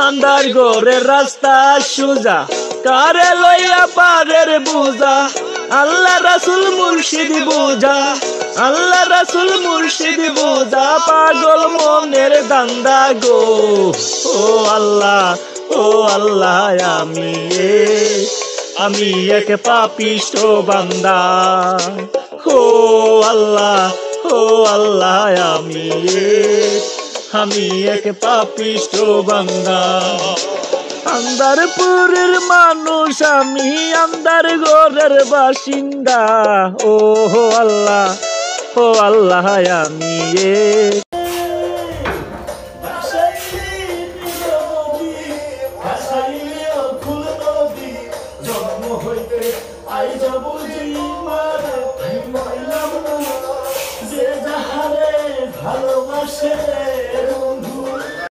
আন্দার ঘরের রাস্তা সোজা, কারে লইয়া পারের বুঝা, আল্লাহ রাসূল মুর্শিদ বুঝা, আল্লাহ রাসূল মুর্শিদ বুঝা, পাগল মনের দান্দা গো। ও আল্লাহ, ও আল্লাহ, আমি এক পাপিষ্ঠ বান্দা। ও আল্লাহ, ও আল্লাহ, আমি এক পাপিষ্ঠ বান্দা। আন্দারপুরের মানুষ আমি, আন্দার ঘরের বাসিন্দা। ও আল্লাহ, ও আল্লাহ, আমি